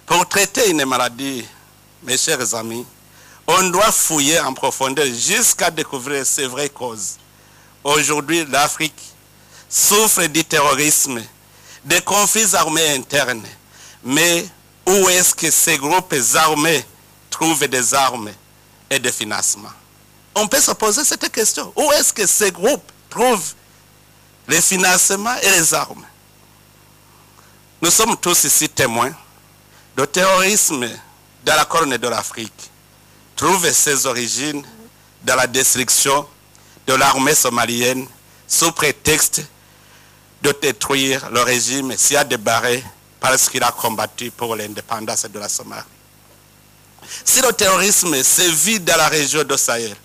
Pour traiter une maladie, mes chers amis, on doit fouiller en profondeur jusqu'à découvrir ses vraies causes. Aujourd'hui, l'Afrique souffre du terrorisme, des conflits armés internes. Mais où est-ce que ces groupes armés trouvent des armes et des financements? On peut se poser cette question. Où est-ce que ces groupes trouvent les financements et les armes? Nous sommes tous ici témoins. Le terrorisme dans la Corne de l'Afrique trouve ses origines dans la destruction de l'armée somalienne sous prétexte de détruire le régime Siad Barre parce qu'il a combattu pour l'indépendance de la Somalie. Si le terrorisme sévit dans la région de Sahel,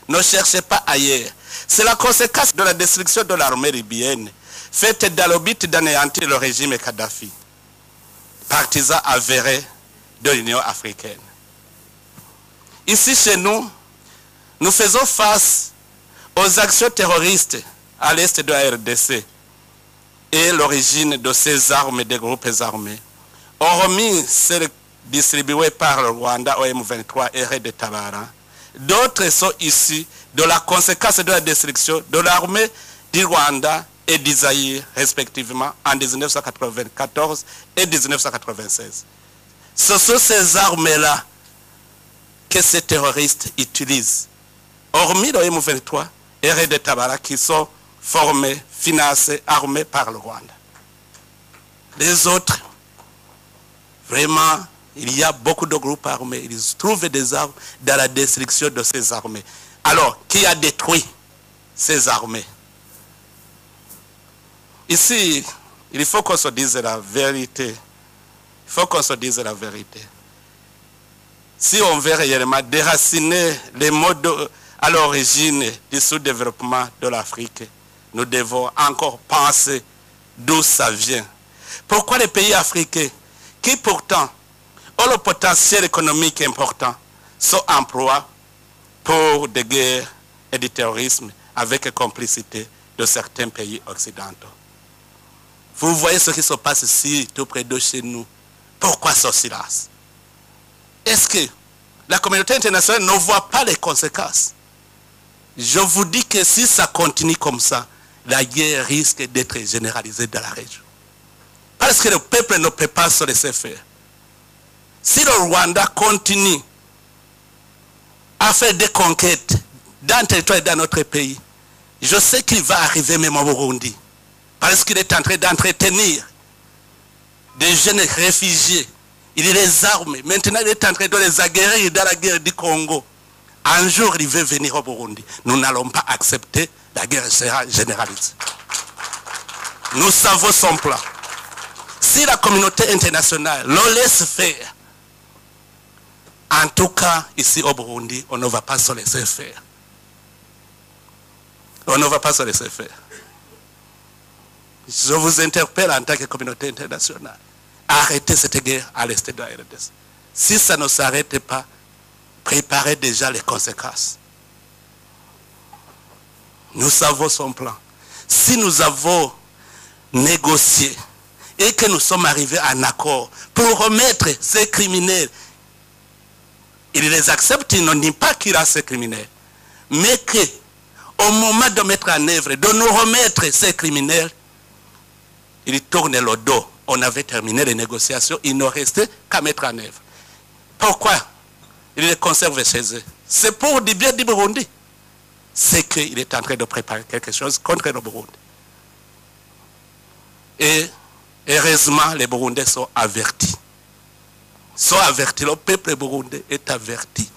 ne cherchez pas ailleurs. C'est la conséquence de la destruction de l'armée libyenne faite dans le but d'anéantir le régime Kadhafi, partisan avéré de l'Union africaine. Ici chez nous, nous faisons face aux actions terroristes à l'est de la RDC et l'origine de ces armes des groupes armés. Hormis celles distribuées par le Rwanda au M23 et Red de Tabara, d'autres sont issus de la conséquence de la destruction de l'armée du Rwanda et d'Isaïe, respectivement, en 1994 et 1996. Ce sont ces armes-là que ces terroristes utilisent, hormis le M23 et Red de Tabara qui sont formés, financés, armés par le Rwanda. Les autres, vraiment, il y a beaucoup de groupes armés. Ils trouvent des armes dans la destruction de ces armées. Alors, qui a détruit ces armées? Ici, il faut qu'on se dise la vérité. Il faut qu'on se dise la vérité. Si on veut réellement déraciner les modes à l'origine du sous-développement de l'Afrique, nous devons encore penser d'où ça vient. Pourquoi les pays africains, qui pourtant ont le potentiel économique important, sont emplois pour des guerres et du terrorisme avec complicité de certains pays occidentaux? Vous voyez ce qui se passe ici, tout près de chez nous. Pourquoi ce silence? Est-ce que la communauté internationale ne voit pas les conséquences? Je vous dis que si ça continue comme ça, la guerre risque d'être généralisée dans la région. Parce que le peuple ne peut pas se laisser faire. Si le Rwanda continue à faire des conquêtes dans le territoire et dans notre pays, je sais qu'il va arriver même au Burundi. Parce qu'il est en train d'entretenir des jeunes réfugiés. Il les arme. Maintenant, il est en train de les aguerrir dans la guerre du Congo. Un jour, il veut venir au Burundi. Nous n'allons pas accepter la guerre généralisée. Nous savons son plan. Si la communauté internationale le laisse faire, en tout cas, ici au Burundi, on ne va pas se laisser faire. On ne va pas se laisser faire. Je vous interpelle en tant que communauté internationale. Arrêtez cette guerre à l'est de la RDC. Si ça ne s'arrête pas, préparez déjà les conséquences. Nous savons son plan. Si nous avons négocié et que nous sommes arrivés à un accord pour remettre ces criminels, ils les acceptent, ils ne disent pas qu'il y a ces criminels, mais qu'au moment de mettre en œuvre, de nous remettre ces criminels, ils tournent le dos. On avait terminé les négociations, il ne restait qu'à mettre en œuvre. Pourquoi ils les conservent chez eux? C'est pour du bien du Burundi. C'est qu'il est en train de préparer quelque chose contre le Burundi. Et heureusement, les Burundais sont avertis. Le peuple burundais est averti.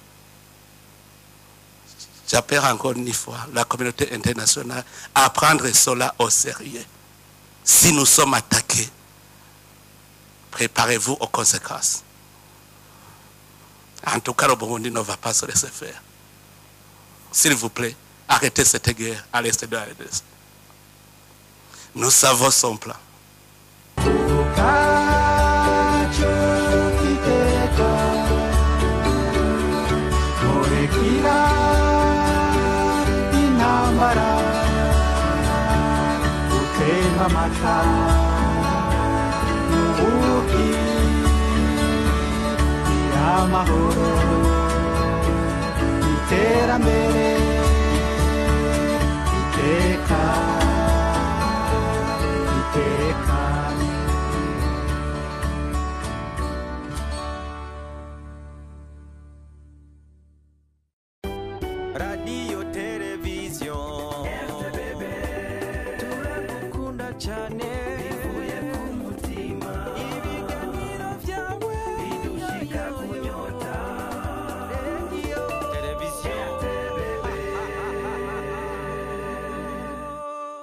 J'appelle encore une fois la communauté internationale à prendre cela au sérieux. Si nous sommes attaqués, préparez-vous aux conséquences. En tout cas, le Burundi ne va pas se laisser faire. S'il vous plaît, arrêtez cette guerre à l'est de la RDC. Nous savons son plan. Marekani. Radio